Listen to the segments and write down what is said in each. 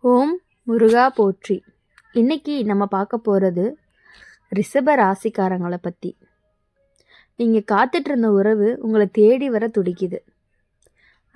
ஓம் முருகா போற்றி. இன்னைக்கு நம்ம பார்க்க போகிறது ரிஷப ராசிக்காரங்களை பற்றி. நீங்கள் காத்துட்டு இருந்த உறவு உங்களை தேடி வர துடிக்குது.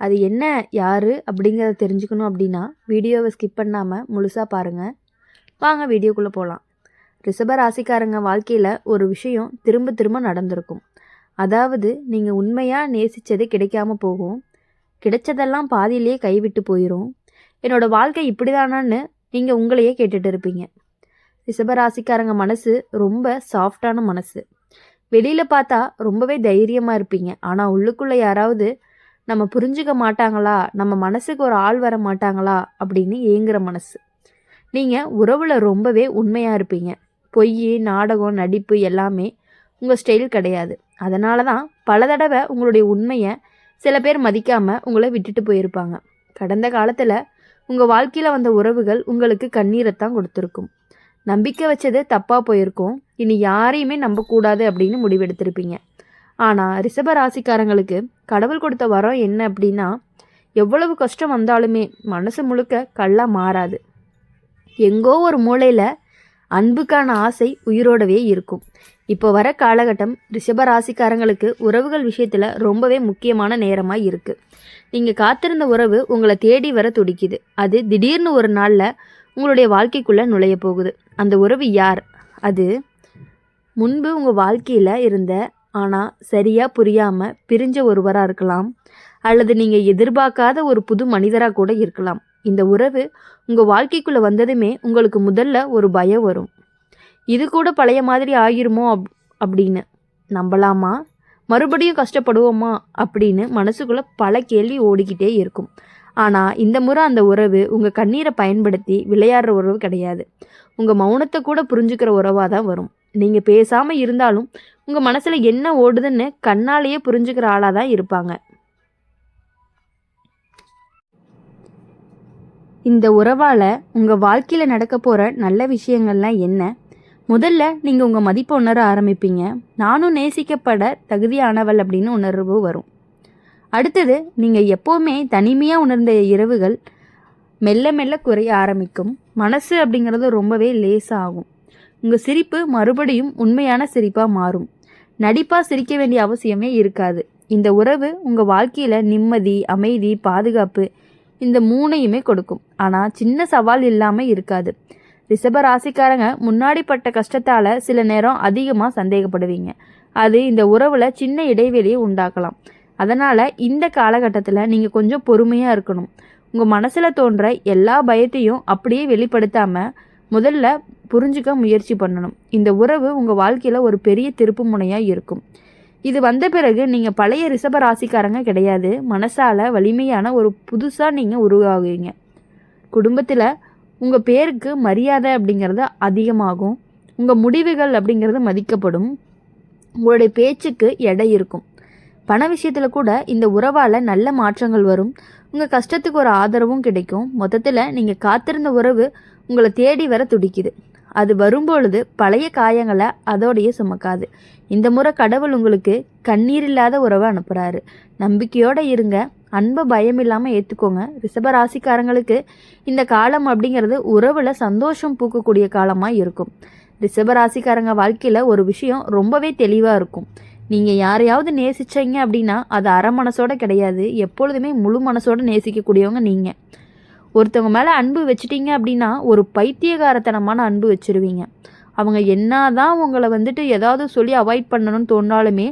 அது என்ன, யார் அப்படிங்கிறத தெரிஞ்சுக்கணும் அப்படின்னா வீடியோவை ஸ்கிப் பண்ணாமல் முழுசாக பாருங்கள். வாங்க வீடியோக்குள்ளே போகலாம். ரிஷப ராசிக்காரங்க வாழ்க்கையில் ஒரு விஷயம் திரும்ப திரும்ப நடந்திருக்கும். அதாவது நீங்கள் உண்மையாக நேசித்தது கிடைக்காம போகும், கிடைச்சதெல்லாம் பாதியிலேயே கைவிட்டு போயிடும். என்னோடய வாழ்க்கை இப்படி தானான்னு நீங்கள் உங்களையே கேட்டுட்டு இருப்பீங்க. ரிஷபராசிக்காரங்க மனசு ரொம்ப சாஃப்டான மனசு. வெளியில் பார்த்தா ரொம்பவே தைரியமாக இருப்பீங்க. ஆனால் உள்ளுக்குள்ளே யாராவது நம்ம புரிஞ்சுக்க மாட்டாங்களா, நம்ம மனசுக்கு ஒரு ஆள் வர மாட்டாங்களா அப்படின்னு ஏங்குற மனசு. நீங்கள் உறவில் ரொம்பவே உண்மையாக இருப்பீங்க. பொய், நாடகம், நடிப்பு எல்லாமே உங்கள் ஸ்டைல் கிடையாது. அதனால தான் பல தடவை உங்களுடைய உண்மையை சில பேர் மதிக்காமல் உங்களை விட்டுட்டு போயிருப்பாங்க. கடந்த காலத்தில் உங்கள் வாழ்க்கையில் வந்த உறவுகள் உங்களுக்கு கண்ணீரைத்தான் கொடுத்துருக்கும். நம்பிக்கை வச்சது தப்பாக போயிருக்கும். இனி யாரையுமே நம்பக்கூடாது அப்படின்னு முடிவெடுத்திருப்பீங்க. ஆனால் ரிஷப ராசிக்காரங்களுக்கு கடவுள் கொடுத்த வரம் என்ன அப்படின்னா, எவ்வளவு கஷ்டம் வந்தாலுமே மனசு முழுக்க கல்லாக மாறாது. எங்கோ ஒரு மூலையில் அன்புக்கான ஆசை உயிரோடவே இருக்கும். இப்போ வர காலகட்டம் ரிஷப ராசிக்காரங்களுக்கு உறவுகள் விஷயத்தில் ரொம்பவே முக்கியமான நேரமாக இருக்குது. நீங்கள் காத்திருந்த உறவு உங்களை தேடி வர துடிக்குது. அது திடீர்னு ஒரு நாளில் உங்களுடைய வாழ்க்கைக்குள்ளே நுழைய போகுது. அந்த உறவு யார்? அது முன்பு உங்கள் வாழ்க்கையில் இருந்த ஆனால் சரியாக புரியாமல் பிரிஞ்ச ஒருவராக இருக்கலாம், அல்லது நீங்கள் எதிர்பார்க்காத ஒரு புது மனிதராக கூட இருக்கலாம். இந்த உறவு உங்கள் வாழ்க்கைக்குள்ளே வந்ததுமே உங்களுக்கு முதல்ல ஒரு பயம் வரும். இது கூட பழைய மாதிரி ஆகிருமோ அப்படின்னு. நம்பலாமா, மறுபடியும் கஷ்டப்படுவோமா அப்படின்னு மனசுக்குள்ளே பல கேள்வி ஓடிக்கிட்டே இருக்கும். ஆனால் இந்த முறை அந்த உறவு உங்கள் கண்ணீரை பயன்படுத்தி விளையாடுற உறவு கிடையாது. உங்கள் மௌனத்தை கூட புரிஞ்சுக்கிற உறவாக தான் வரும். நீங்கள் பேசாமல் இருந்தாலும் உங்கள் மனசில் என்ன ஓடுதுன்னு கண்ணாலேயே புரிஞ்சுக்கிற ஆளாக தான் இருப்பாங்க. இந்த உறவால் உங்கள் வாழ்க்கையில் நடக்க போகிற நல்ல விஷயங்கள்லாம் என்ன? முதல்ல நீங்கள் உங்கள் மதிப்பை உணர ஆரம்பிப்பீங்க. நானும் நேசிக்கப்பட தகுதியானவள் அப்படின்னு உணர்வு வரும். அடுத்தது, நீங்கள் எப்போவுமே தனிமையாக உணர்ந்த இரவுகள் மெல்ல மெல்ல குறைய ஆரம்பிக்கும். மனசு அப்படிங்கிறது ரொம்பவே லேசாகும். உங்கள் சிரிப்பு மறுபடியும் உண்மையான சிரிப்பாக மாறும். நடிப்பாக சிரிக்க வேண்டிய அவசியமே இருக்காது. இந்த உறவு உங்கள் வாழ்க்கையில் நிம்மதி, அமைதி, பாதுகாப்பு இந்த மூணையுமே கொடுக்கும். ஆனால் சின்ன சவால் இல்லாமல் இருக்காது. ரிஷப ராசிக்காரங்க முன்னாடி பட்ட கஷ்டத்தால் சில நேரம் அதிகமாக சந்தேகப்படுவீங்க. அது இந்த உறவில் சின்ன இடைவெளியை உண்டாக்கலாம். அதனால் இந்த காலகட்டத்தில் நீங்கள் கொஞ்சம் பொறுமையாக இருக்கணும். உங்கள் மனசில் தோன்ற எல்லா பயத்தையும் அப்படியே வெளிப்படுத்தாமல் முதல்ல புரிஞ்சுக்க முயற்சி பண்ணணும். இந்த உறவு உங்கள் வாழ்க்கையில் ஒரு பெரிய திருப்பு முனையாக இருக்கும். இது வந்த பிறகு நீங்கள் பழைய ரிஷப ராசிக்காரங்க கிடையாது. மனசால் வலிமையான ஒரு புதுசாக நீங்கள் உருவாகுவீங்க. குடும்பத்தில் உங்கள் பேருக்கு மரியாதை அப்படிங்கிறது அதிகமாகும். உங்கள் முடிவுகள் அப்படிங்கிறது மதிக்கப்படும். உங்களுடைய பேச்சுக்கு எடை இருக்கும். பண விஷயத்தில் கூட இந்த உறவால் நல்ல மாற்றங்கள் வரும். உங்கள் கஷ்டத்துக்கு ஒரு ஆதரவும் கிடைக்கும். மொத்தத்தில் நீங்கள் காத்திருந்த உறவு உங்களை தேடி வர துடிக்குது. அது வரும்பொழுது பழைய காயங்களை அதோடைய சுமக்காது. இந்த முறை கடவுள் உங்களுக்கு கண்ணீர் இல்லாத உறவை அனுப்புகிறாரு. நம்பிக்கையோடு இருங்க. அன்பை பயம் இல்லாமல் ஏற்றுக்கோங்க. ரிஷப ராசிக்காரங்களுக்கு இந்த காலம் அப்படிங்கிறது உறவில் சந்தோஷம் பூக்கக்கூடிய காலமாக இருக்கும். ரிஷப ராசிக்காரங்க வாழ்க்கையில் ஒரு விஷயம் ரொம்பவே தெளிவாக இருக்கும். நீங்கள் யாரையாவது நேசிச்சிங்க அப்படின்னா அது அரை மனசோட கிடையாது, எப்பொழுதுமே முழு மனசோடு நேசிக்கக்கூடியவங்க நீங்கள். ஒருத்தவங்க மேலே அன்பு வச்சுட்டீங்க அப்படின்னா ஒரு பைத்தியகாரத்தனமான அன்பு வச்சுருவீங்க. அவங்க என்னதான் உங்களை ஏதாவது சொல்லி அவாய்ட் பண்ணணும்னு தோன்றாலுமே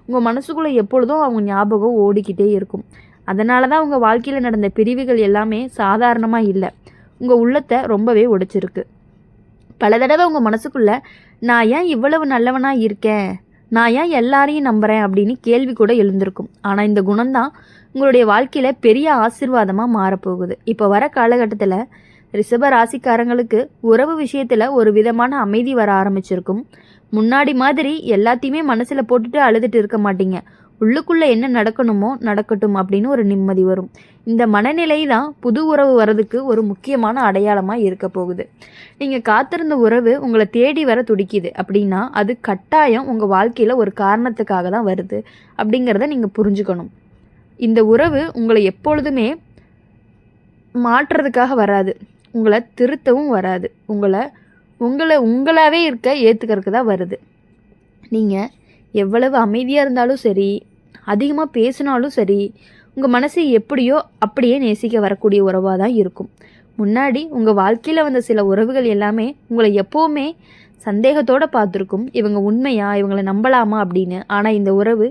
உங்கள் மனசுக்குள்ளே எப்பொழுதும் அவங்க ஞாபகம் ஓடிக்கிட்டே இருக்கும். அதனால தான் உங்கள் வாழ்க்கையில் நடந்த பிரிவுகள் எல்லாமே சாதாரணமாக இல்லை, உங்கள் உள்ளத்தை ரொம்பவே உடைச்சிருக்கு. பல தடவை உங்கள் மனசுக்குள்ளே நான் ஏன் இவ்வளவு நல்லவனாக இருக்கேன், நான் ஏன் எல்லாரையும் நம்புகிறேன் அப்படின்னு கேள்வி கூட எழுந்திருக்கும். ஆனால் இந்த குணம்தான் உங்களுடைய வாழ்க்கையில் பெரிய ஆசீர்வாதமாக மாறப்போகுது. இப்போ வர காலகட்டத்தில் ரிஷப ராசிக்காரங்களுக்கு உறவு விஷயத்தில் ஒரு விதமான அமைதி வர ஆரம்பிச்சிருக்கும். முன்னாடி மாதிரி எல்லாத்தையுமே மனசில் போட்டுட்டு அழுதுட்டு இருக்க மாட்டீங்க. உள்ளுக்குள்ளே என்ன நடக்கணுமோ நடக்கட்டும் அப்படின்னு ஒரு நிம்மதி வரும். இந்த மனநிலை தான் புது உறவு வர்றதுக்கு ஒரு முக்கியமான அடையாளமாக இருக்க போகுது. நீங்கள் காத்திருந்த உறவு உங்களை தேடி வர துடிக்குது அப்படின்னா அது கட்டாயம் உங்கள் வாழ்க்கையில் ஒரு காரணத்துக்காக தான் வருது அப்படிங்கிறத நீங்கள் புரிஞ்சுக்கணும். இந்த உறவு உங்களை எப்பொழுதுமே மாற்றுறதுக்காக வராது. உங்களை திருத்தவும் வராது. உங்களாகவே இருக்க ஏற்றுக்கிறதுக்கு தான் வருது. நீங்கள் எவ்வளவு அமைதியாக இருந்தாலும் சரி, அதிகமாக பேசினாலும் சரி, உங்கள் மனசு எப்படியோ அப்படியே நேசிக்க வரக்கூடிய உறவாக தான் இருக்கும். முன்னாடி உங்கள் வாழ்க்கையில் வந்த சில உறவுகள் எல்லாமே உங்களை எப்போவுமே சந்தேகத்தோடு பார்த்துருக்கும். இவங்க உண்மையா, இவங்களை நம்பலாமா அப்படின்னு. ஆனால் இந்த உறவு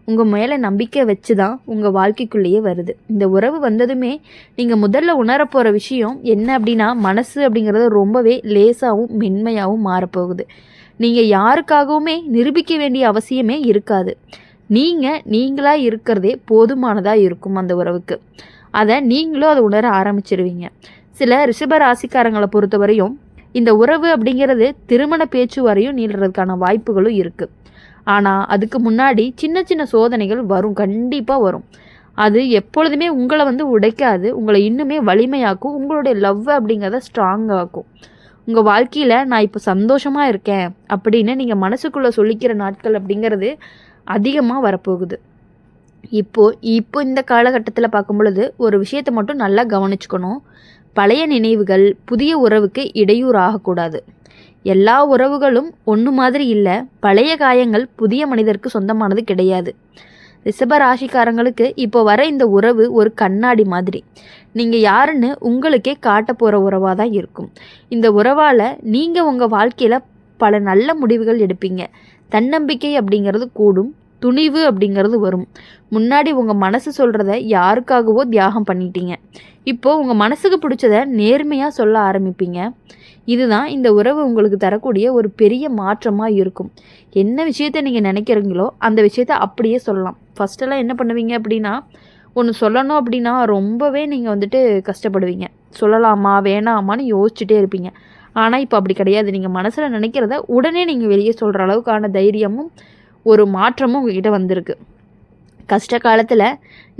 உங்கள் மேலே நம்பிக்கை வச்சு தான் உங்கள் வாழ்க்கைக்குள்ளேயே வருது. இந்த உறவு வந்ததுமே நீங்கள் முதல்ல உணரப்போகிற விஷயம் என்ன அப்படின்னா, மனசு அப்படிங்கிறது ரொம்பவே லேசாகவும் மென்மையாகவும் மாறப்போகுது. நீங்கள் யாருக்காகவுமே நிரூபிக்க வேண்டிய அவசியமே இருக்காது. நீங்களாக இருக்கிறதே போதுமானதாக இருக்கும் அந்த உறவுக்கு. நீங்களும் அதை உணர ஆரம்பிச்சிருவீங்க. சில ரிஷப ராசிக்காரங்களை பொறுத்தவரையும் இந்த உறவு அப்படிங்கிறது திருமண பேச்சு வரையும் நீள்றதுக்கான வாய்ப்புகளும் இருக்குது. ஆனால் அதுக்கு முன்னாடி சின்ன சின்ன சோதனைகள் வரும், கண்டிப்பாக வரும். அது எப்பொழுதுமே உங்களை உடைக்காது, உங்களை இன்னுமே வலிமையாக்கும். உங்களுடைய லவ் அப்படிங்கிறத ஸ்ட்ராங்காக்கும். உங்கள் வாழ்க்கையில் நான் இப்போ சந்தோஷமாக இருக்கேன் அப்படின்னு நீங்கள் மனசுக்குள்ளே சொல்லிக்கிற நாட்கள் அப்படிங்கிறது அதிகமாக வரப்போகுது. இப்போ இந்த காலகட்டத்தில் பார்க்கும் பொழுது ஒரு விஷயத்தை மட்டும் நல்லா கவனிச்சுக்கணும். பழைய நினைவுகள் புதிய உறவுக்கு இடையூறு ஆகக்கூடாது. எல்லா உறவுகளும் ஒன்று மாதிரி இல்லை. பழைய காயங்கள் புதிய மனிதருக்கு சொந்தமானது கிடையாது. ரிஷப ராசிக்காரங்களுக்கு இப்போ வர இந்த உறவு ஒரு கண்ணாடி மாதிரி. நீங்கள் யாருன்னு உங்களுக்கே காட்ட போகிற உறவாக தான் இருக்கும். இந்த உறவால் நீங்கள் உங்கள் வாழ்க்கையில் பல நல்ல முடிவுகள் எடுப்பீங்க. தன்னம்பிக்கை அப்படிங்கிறது கூடும், துணிவு அப்படிங்கிறது வரும். முன்னாடி உங்கள் மனசு சொல்கிறத யாருக்காகவோ தியாகம் பண்ணிட்டீங்க. இப்போது உங்கள் மனசுக்கு பிடிச்சத நேர்மையாக சொல்ல ஆரம்பிப்பீங்க. இதுதான் இந்த உறவு உங்களுக்கு தரக்கூடிய ஒரு பெரிய மாற்றமாக இருக்கும். என்ன விஷயத்தை நீங்கள் நினைக்கிறீங்களோ அந்த விஷயத்தை அப்படியே சொல்லலாம். ஃபஸ்ட்டெல்லாம் என்ன பண்ணுவீங்க அப்படின்னா, ஒன்று சொல்லணும் அப்படின்னா ரொம்பவே நீங்கள் கஷ்டப்படுவீங்க. சொல்லலாமா வேணாமான்னு யோசிச்சுட்டே இருப்பீங்க. ஆனால் இப்போ அப்படி கிடையாது. நீங்கள் மனசில் நினைக்கிறத உடனே நீங்கள் வெளியே சொல்கிற அளவுக்கான தைரியமும் ஒரு மாற்றமும் உங்ககிட்ட வந்திருக்கு. கஷ்ட காலத்தில்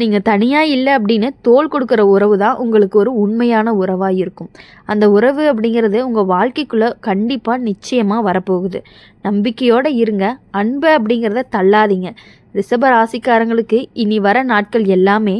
நீங்கள் தனியாக இல்லை அப்படின்னு தோள் கொடுக்குற உறவு தான் உங்களுக்கு ஒரு உண்மையான உறவாக இருக்கும். அந்த உறவு அப்படிங்கிறது உங்கள் வாழ்க்கைக்குள்ளே கண்டிப்பாக நிச்சயமாக வரப்போகுது. நம்பிக்கையோடு இருங்க. அன்பை அப்படிங்கிறத தள்ளாதீங்க. ரிஷப ராசிக்காரங்களுக்கு இனி வர நாட்கள் எல்லாமே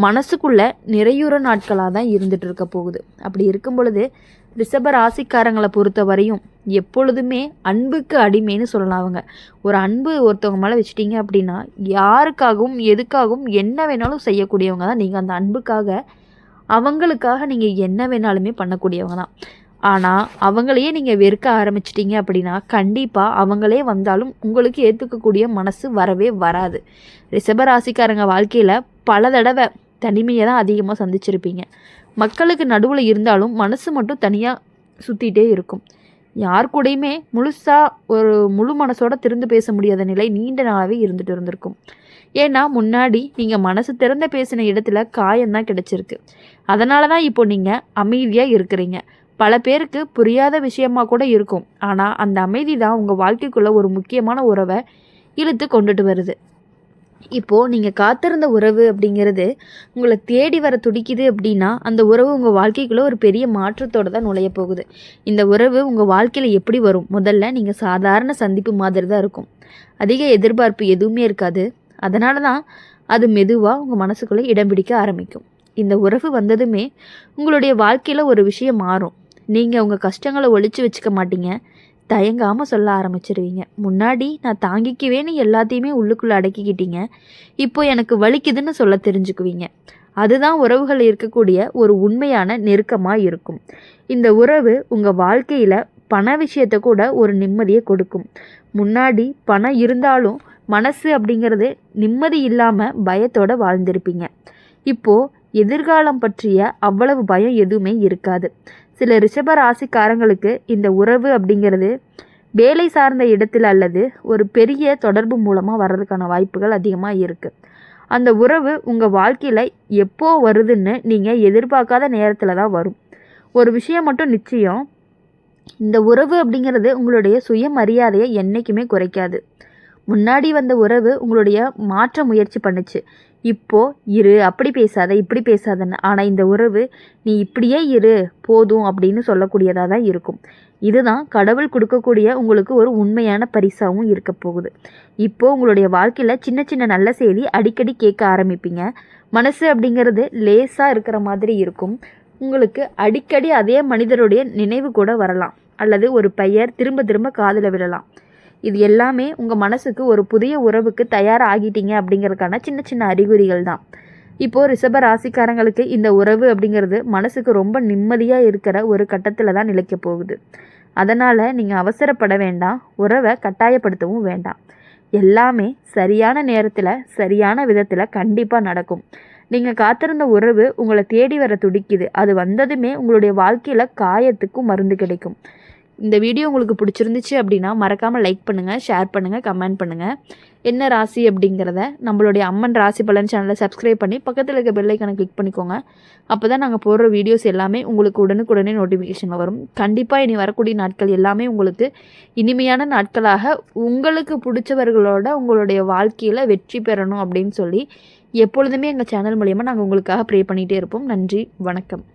மனசுக்குள்ளே நிறையுற நாட்களாக தான் இருந்துகிட்டு இருக்க போகுது. அப்படி இருக்கும் பொழுது ரிஷப ராசிக்காரங்களை பொறுத்த வரையும் எப்பொழுதுமே அன்புக்கு அடிமைன்னு சொல்லலாம். அவங்க ஒரு அன்பு ஒருத்தவங்க மேலே வச்சிட்டிங்க அப்படின்னா யாருக்காகவும் எதுக்காகவும் என்ன வேணாலும் செய்யக்கூடியவங்க தான் நீங்கள். அந்த அன்புக்காக அவங்களுக்காக நீங்கள் என்ன வேணாலுமே பண்ணக்கூடியவங்க தான். ஆனால் அவங்களையே நீங்கள் வெறுக்க ஆரம்பிச்சிட்டிங்க அப்படின்னா கண்டிப்பாக அவங்களே வந்தாலும் உங்களுக்கு ஏற்றுக்கக்கூடிய மனசு வரவே வராது. ரிஷப ராசிக்காரங்க வாழ்க்கையில் பல தடவை தனிமையை தான் அதிகமாக சந்திச்சிருப்பீங்க. மக்களுக்கு நடுவில் இருந்தாலும் மனசு மட்டும் தனியாக சுற்றிகிட்டே இருக்கும். யார் கூடயுமே ஒரு முழு மனசோட திறந்து பேச முடியாத நிலை நீண்ட நாளாகவே இருந்திருக்கும். ஏன்னா முன்னாடி நீங்கள் மனசு திறந்த பேசின இடத்துல காயம்தான் கிடச்சிருக்கு. அதனால தான் இப்போ நீங்கள் அமைதியாக இருக்கிறீங்க. பல பேருக்கு புரியாத விஷயமா கூட இருக்கும். ஆனால் அந்த அமைதி தான் உங்கள் வாழ்க்கைக்குள்ளே ஒரு முக்கியமான உறவை இழுத்து கொண்டுட்டு வருது. இப்போது நீங்கள் காத்திருந்த உறவு அப்படிங்கிறது உங்களை தேடி வர துடிக்குது அப்படின்னா அந்த உறவு உங்கள் வாழ்க்கைக்குள்ளே ஒரு பெரிய மாற்றத்தோடு தான் நுழைய போகுது. இந்த உறவு உங்கள் வாழ்க்கையில் எப்படி வரும்? முதல்ல நீங்கள் சாதாரண சந்திப்பு மாதிரி தான் இருக்கும். அதிக எதிர்பார்ப்பு எதுவுமே இருக்காது. அதனால தான் அது மெதுவாக உங்கள் மனசுக்குள்ளே இடம் பிடிக்க ஆரம்பிக்கும். இந்த உறவு வந்ததுமே உங்களுடைய வாழ்க்கையில் ஒரு விஷயம் மாறும். நீங்கள் உங்கள் கஷ்டங்களை ஒழிச்சு வச்சுக்க மாட்டீங்க. தயங்காமல் சொல்ல ஆரம்பிச்சிருவீங்க. முன்னாடி நான் தாங்கிக்குவேன்னு எல்லாத்தையுமே உள்ளுக்குள்ளே அடக்கிக்கிட்டீங்க. இப்போ எனக்கு வலிக்குதுன்னு சொல்ல தெரிஞ்சுக்குவீங்க. அதுதான் உறவுகள் இருக்கக்கூடிய ஒரு உண்மையான நெருக்கமாக இருக்கும். இந்த உறவு உங்கள் வாழ்க்கையில் பண விஷயத்தை கூட ஒரு நிம்மதியை கொடுக்கும். முன்னாடி பணம் இருந்தாலும் மனசு அப்படிங்கிறது நிம்மதி இல்லாமல் பயத்தோடு வாழ்ந்திருப்பீங்க. இப்போது எதிர்காலம் பற்றிய அவ்வளவு பயம் எதுவுமே இருக்காது. சில ரிஷப ராசிக்காரங்களுக்கு இந்த உறவு அப்படிங்கிறது வேலை சார்ந்த இடத்துல அல்லது ஒரு பெரிய தொடர்பு மூலமாக வர்றதுக்கான வாய்ப்புகள் அதிகமாக இருக்குது. அந்த உறவு உங்கள் வாழ்க்கையில் எப்போ வருதுன்னு நீங்கள் எதிர்பார்க்காத நேரத்தில் தான் வரும். ஒரு விஷயம் மட்டும் நிச்சயம், இந்த உறவு அப்படிங்கிறது உங்களுடைய சுயமரியாதையை என்றைக்குமே குறைக்காது. முன்னாடி வந்த உறவு உங்களுடைய மாற்ற முயற்சி பண்ணுச்சு. இப்போது இரு, அப்படி பேசாத இப்படி பேசாதன்னு. ஆனால் இந்த உறவு நீ இப்படியே இரு போதும் அப்படின்னு சொல்லக்கூடியதாக தான் இருக்கும். இதுதான் கடவுள் கொடுக்கக்கூடிய உங்களுக்கு ஒரு உண்மையான பரிசாகவும் இருக்க போகுது. இப்போது உங்களுடைய வாழ்க்கையில் சின்ன சின்ன நல்ல செய்தி அடிக்கடி கேட்க ஆரம்பிப்பீங்க. மனசு அப்படிங்கிறது லேசாக இருக்கிற மாதிரி இருக்கும். உங்களுக்கு அடிக்கடி அதே மனிதருடைய நினைவு கூட வரலாம், அல்லது ஒரு பெயர் திரும்ப திரும்ப காதில் விழலாம். இது எல்லாமே உங்கள் மனசுக்கு ஒரு புதிய உறவுக்கு தயாராகிட்டீங்க அப்படிங்கிறதுக்கான சின்ன சின்ன அறிகுறிகள் தான். இப்போது ரிஷப ராசிக்காரங்களுக்கு இந்த உறவு அப்படிங்கிறது மனசுக்கு ரொம்ப நிம்மதியாக இருக்கிற ஒரு கட்டத்தில் தான் நிலைக்க போகுது. அதனால் நீங்கள் அவசரப்பட வேண்டாம், உறவை கட்டாயப்படுத்தவும் வேண்டாம். எல்லாமே சரியான நேரத்தில் சரியான விதத்தில் கண்டிப்பாக நடக்கும். நீங்கள் காத்திருந்த உறவு உங்களை தேடி வர துடிக்குது. அது வந்ததுமே உங்களுடைய வாழ்க்கையில் காயத்துக்கும் மருந்து கிடைக்கும். இந்த வீடியோ உங்களுக்கு பிடிச்சிருந்துச்சு அப்படின்னா மறக்காமல் லைக் பண்ணுங்கள், ஷேர் பண்ணுங்கள், கமெண்ட் பண்ணுங்கள். என்ன ராசி அப்படிங்கிறத நம்மளுடைய அம்மன் ராசி பலன் சேனலை சப்ஸ்கிரைப் பண்ணி பக்கத்தில் இருக்க பெல் ஐக்கானை கிளிக் பண்ணிக்கோங்க. அப்போ தான் நாங்கள் போடுற வீடியோஸ் எல்லாமே உங்களுக்கு உடனுக்குடனே நோட்டிஃபிகேஷன் வரும். கண்டிப்பாக இனி வரக்கூடிய நாட்கள் எல்லாமே உங்களுக்கு இனிமையான நாட்களாக, உங்களுக்கு பிடிச்சவர்களோட உங்களுடைய வாழ்க்கையில் வெற்றி பெறணும் அப்படின்னு சொல்லி எப்பொழுதுமே எங்கள் சேனல் மூலிமா நாங்கள் உங்களுக்காக ப்ரே பண்ணிகிட்டே இருப்போம். நன்றி, வணக்கம்.